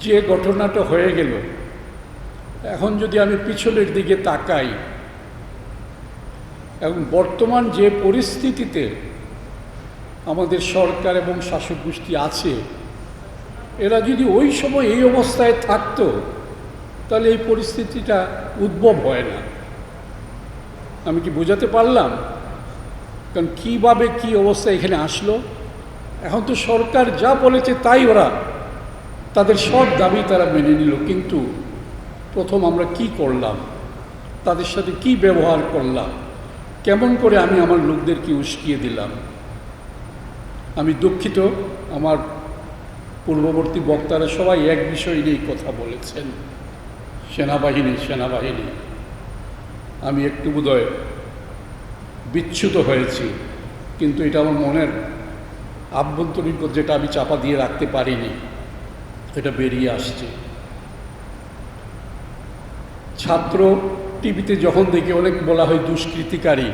যে ঘটনাটা হয়ে গেল, এখন যদি আমি পিছনের দিকে তাকাই এবং বর্তমান যে পরিস্থিতিতে আমাদের সরকার এবং শাসক গোষ্ঠী আছে, এরা যদি ওই সময় এই অবস্থায় থাকতো তাহলে এই পরিস্থিতিটা উদ্ভব হয় না। আমি কি বোঝাতে পারলাম? কারণ কীভাবে কী অবস্থা এখানে আসলো। এখন তো সরকার যা বলেছে তাই ওরা তাদের সব দাবি তারা মেনে নিল, কিন্তু প্রথম আমরা কি করলাম, তাদের সাথে কি ব্যবহার করলাম, কেমন করে আমি আমার লোকদেরকে উস্কিয়ে দিলাম। আমি দুঃখিত, আমার পূর্ববর্তী বক্তারা সবাই এক বিষয় নিয়েই কথা বলেছেন, সেনাবাহিনী। আমি একটু বোধহয় বিচ্যুত হয়েছি, কিন্তু এটা আমার মনের আভ্যন্তরীণ যেটা আমি চাপা দিয়ে রাখতে পারিনি, এটা বেরিয়ে আসছে। ছাত্র টিভিতে যখন দেখি অনেক বলা হয় দুষ্কৃতিকারী,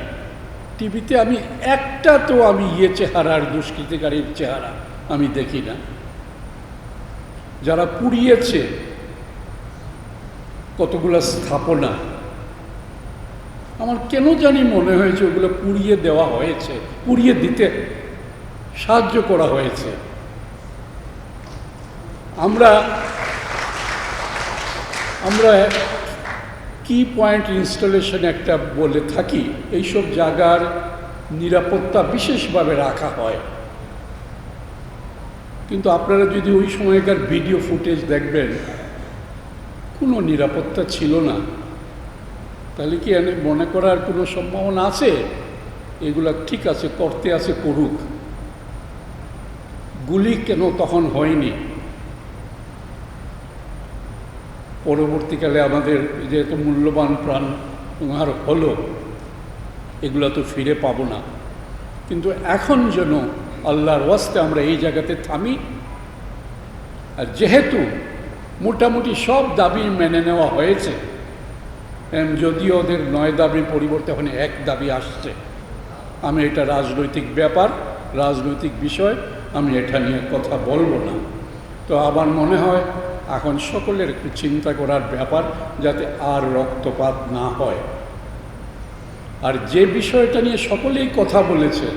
টিভিতে আমি একটা তো আমি চেহারার দুষ্কৃতিকারীর চেহারা আমি দেখি না। যারা পুড়িয়েছে কতগুলো স্থাপনা, আমার কেন জানি মনে হয়েছে ওগুলো পুড়িয়ে দেওয়া হয়েছে, পুড়িয়ে দিতে সাহায্য করা হয়েছে। আমরা কি পয়েন্ট ইনস্টলেশন একটা বলে থাকি, এইসব জায়গার নিরাপত্তা বিশেষভাবে রাখা হয়। কিন্তু আপনারা যদি ওই সময়কার ভিডিও ফুটেজ দেখবেন, কোনো নিরাপত্তা ছিল না। তাহলে কি মনে করার কোনো সম্ভাবনা আছে এগুলা ঠিক আছে, করতে আছে করুক। গুলি কেন তখন হয়নি? পরবর্তীকালে আমাদের যে এত মূল্যবান প্রাণ আর হলো, এগুলো তো ফিরে পাবো না। কিন্তু এখন যেন আল্লাহর ওয়াস্তে আমরা এই জায়গাতে থামি। আর যেহেতু মোটামুটি সব দাবি মেনে নেওয়া হয়েছে, যদিও ওদের 9 দাবির পরিবর্তে এখন 1 দাবি আসছে, আমি এটা রাজনৈতিক ব্যাপার, রাজনৈতিক বিষয়, আমি এটা নিয়ে কথা বলবো না। তো আমার মনে হয় এখন সকলের একটু চিন্তা করার ব্যাপার, যাতে আর রক্তপাত না হয়। আর যে বিষয়টা নিয়ে সকলেই কথা বলেছে,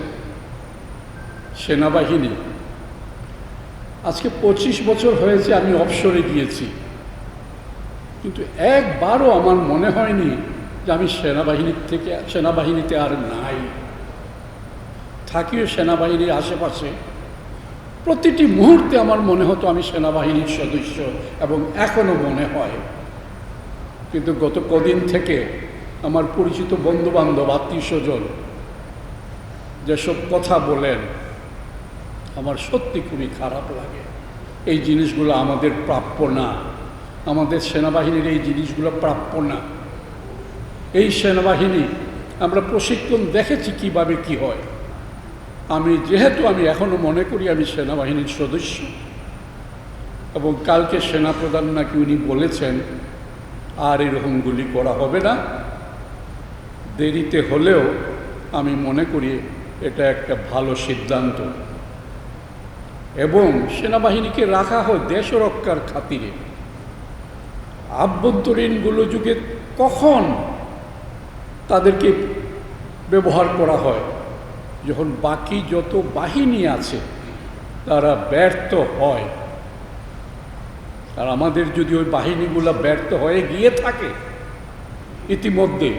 সেনাবাহিনী, আজকে 25 বছর হয়েছে আমি অবসরে গিয়েছি, কিন্তু একবারও আমার মনে হয়নি যে আমি সেনাবাহিনীতে আর নাই। থাকিও সেনাবাহিনীর আশেপাশে, প্রতিটি মুহূর্তে আমার মনে হতো আমি সেনাবাহিনীর সদস্য, এবং এখনও মনে হয়। কিন্তু গত কদিন থেকে আমার পরিচিত বন্ধুবান্ধব, আত্মীয় স্বজন যেসব কথা বলেন, আমার সত্যি খুবই খারাপ লাগে। এই জিনিসগুলো আমাদের প্রাপ্য না, আমাদের সেনাবাহিনীর এই জিনিসগুলো প্রাপ্য না। এই সেনাবাহিনী আমরা প্রশিক্ষণ দেখেছি কিভাবে কি হয়। যেহেতু আমি এখনও মনে করি আমি সেনাবাহিনীর সদস্য, এবং কালকে সেনাপ্রধান নাকি উনি বলেছেন আর এরকম গুলি করা হবে না, দেরিতে হলেও আমি মনে করি এটা একটা ভালো সিদ্ধান্ত। এবং সেনাবাহিনীকে রাখা হয় দেশ রক্ষার খাতিরে। আভ্যন্তরীণ গোলযোগে কখন তাদেরকে ব্যবহার করা হয়? যখন বাকি যত বাহিনী আছে তারা ব্যর্থ হয়। আর আমাদের যদি ওই বাহিনীগুলো ব্যর্থ হয়ে গিয়ে থাকে ইতিমধ্যে,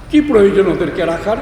কি প্রয়োজন ওদেরকে রাখার?